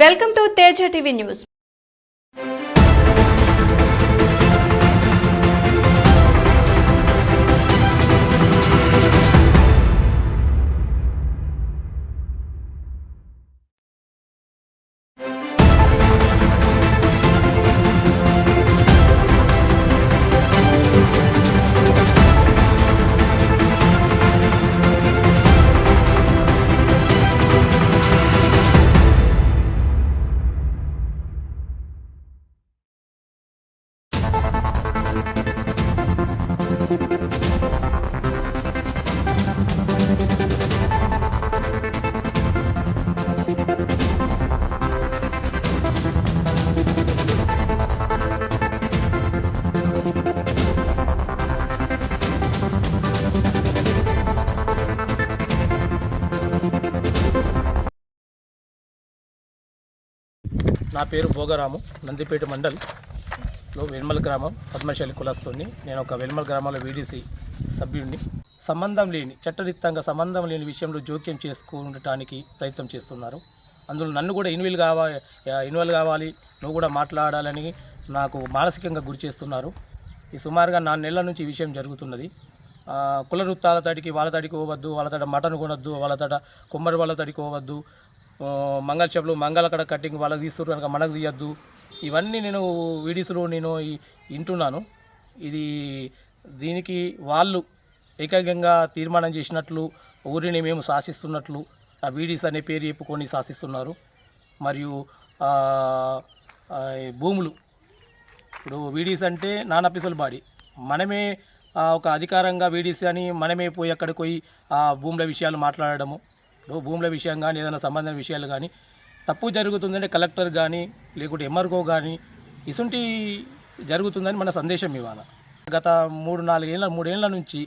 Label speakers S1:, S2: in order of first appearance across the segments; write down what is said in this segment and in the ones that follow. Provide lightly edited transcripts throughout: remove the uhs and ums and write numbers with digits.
S1: Welcome to Teja TV news.
S2: నా పేరు భోగరాము. నందిపేట మండల్లో వెల్మల్ గ్రామం పద్మశాలి కులస్తుని. నేను ఒక వెల్మల్ గ్రామంలో వీడీసీ సభ్యుడిని. చట్టరీత్యంగా సంబంధం లేని విషయంలో జోక్యం చేసుకోవడానికి ప్రయత్నం చేస్తున్నారు. అందులో నన్ను కూడా ఇన్వాల్వ్ కావాలి, నువ్వు కూడా మాట్లాడాలని నాకు మానసికంగా గురి చేస్తున్నారు. ఈ సుమారుగా 4 నెలల నుంచి ఈ విషయం జరుగుతున్నది. కుల వృత్తాల తడికి వాళ్ళ తడికి పోవద్దు, వాళ్ళ తడ మటన్ కొనొద్దు, వాళ్ళ తడ కొమ్మరి వాళ్ళ తడికి పోవద్దు, మంగళ చెప్పులు మంగళ కడ కటింగ్ వాళ్ళకి తీస్తున్నారు కనుక మనకు తీయద్దు. ఇవన్నీ నేను వీడియోస్లో వింటున్నాను. దీనికి వాళ్ళు ఏకైకంగా తీర్మానం చేసినట్లు, ఊరిని మేము శాసిస్తున్నట్లు ఆ వీడియోస్ అనే పేరు చెప్పుకొని శాసిస్తున్నారు. మరియు భూములు, ఇప్పుడు వీడియోస్ అంటే నాన్ అఫీషియల్ బాడీ, మనమే ఒక అధికారంగా వీడియోస్ అని మనమే పోయి అక్కడికి పోయి ఆ భూముల విషయాలు మాట్లాడడము. భూముల విషయం కానీ ఏదైనా సంబంధం విషయాలు కానీ తప్పు జరుగుతుందంటే కలెక్టర్ కానీ లేకుంటే ఎంఆర్ఓ కానీ ఇసుంటి జరుగుతుందని మన సందేశం ఇవాళ. గత 3 ఏళ్ళ నుంచి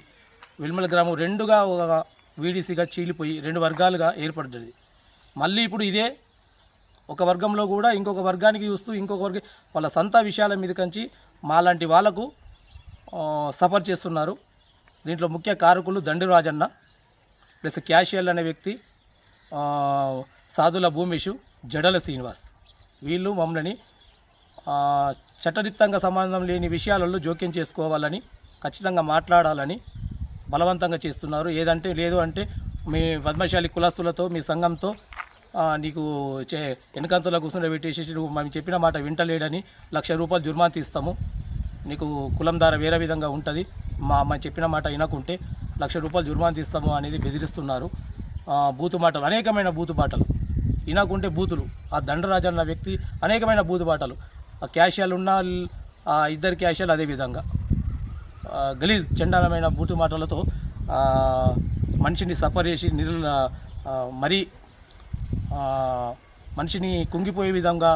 S2: వెల్మల్ గ్రామం 2గా ఒక వీడీసీగా చీలిపోయి 2 వర్గాలుగా ఏర్పడ్డది. మళ్ళీ ఇప్పుడు ఇదే ఒక వర్గంలో కూడా ఇంకొక వర్గానికి చూస్తూ ఇంకొక వర్గం వాళ్ళ సొంత విషయాల మీద కంచి మాలాంటి వాళ్లకు సఫర్ చేస్తున్నారు. దీంట్లో ముఖ్య కారకులు దండి రాజన్న ప్లస్ క్యాషియల్ అనే వ్యక్తి, సాధుల భూమేషు, జడల శ్రీనివాస్. వీళ్ళు మమ్మల్ని చట్టరీత్యంగా సంబంధం లేని విషయాలలో జోక్యం చేసుకోవాలని, ఖచ్చితంగా మాట్లాడాలని బలవంతంగా చేస్తున్నారు. ఏదంటే లేదు అంటే మీ పద్మశాలి కులస్తులతో మీ సంఘంతో నీకు వెనకంతలో కూర్చుంటే పెట్టేసి నువ్వు మేము చెప్పిన మాట వింటలేడని ₹1,00,000 జుర్మానా తీస్తాము, నీకు కులం ద్వారా వేరే విధంగా ఉంటుంది, మా చెప్పిన మాట వినకుంటే ₹1,00,000 జుర్మానా తీస్తాము అనేది బెదిరిస్తున్నారు. బూతు మాటలు, అనేకమైన బూతు మాటలు, వినకుంటే బూతులు. ఆ దండరాజు అన్న వ్యక్తి అనేకమైన బూతు మాటలు, ఆ క్యాషియల్ ఉన్న 2 క్యాషియల్ అదేవిధంగా గలీజ్ చండాలమైన బూతు మాటలతో మనిషిని సఫర్ చేసి మరీ మనిషిని కుంగిపోయే విధంగా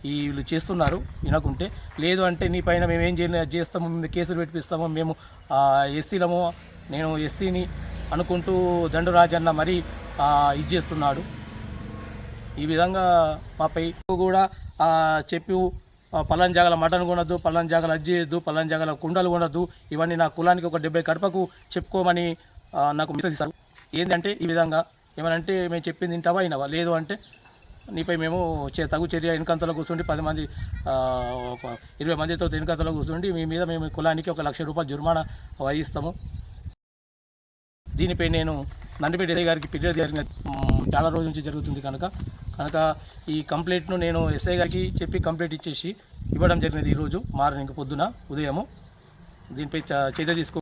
S2: వీళ్ళు చేస్తున్నారు. వినకుంటే లేదు అంటే నీ పైన మేము ఏం చేస్తాము, మేము కేసులు పెట్టిస్తాము, మేము ఎస్సీలము, నేను ఎస్సీని అనుకుంటూ దండరాజన్న మరీ ఇది చేస్తున్నాడు. ఈ విధంగా మాపై కూడా చెప్పి పలాన్ జాగల మటన్ కొనద్దు, పలాన్ జాగల అది చేయొద్దు, పలాన్ జాగల కుండలు కొనద్దు, ఇవన్నీ నా కులానికి ఒక 70 కడపకు చెప్పుకోమని నాకు మెసేజ్ ఇస్తారు. ఏంటంటే ఈ విధంగా ఏమనంటే మేము చెప్పింది వింటావా అయినవా, లేదు అంటే నీపై మేము తగు చర్య వెనకంతలో కూర్చుండి 10 మంది 20 మందితో వెనకంతలో కూర్చుండి మీ మీద మేము కులానికి ఒక ₹1,00,000 జుర్మానా వహిస్తాము. దీనిపై నేను నందిపేట ఎస్ఐ గారికి ఫిర్యాదు జరిగిన చాలా రోజుల నుంచి జరుగుతుంది కనుక ఈ కంప్లైంట్ను నేను ఎస్ఐ గారికి చెప్పి కంప్లైంట్ ఇచ్చేసి ఇవ్వడం జరిగినది. ఈరోజు మార్నింగ్ పొద్దున ఉదయము దీనిపై చర్య తీసుకో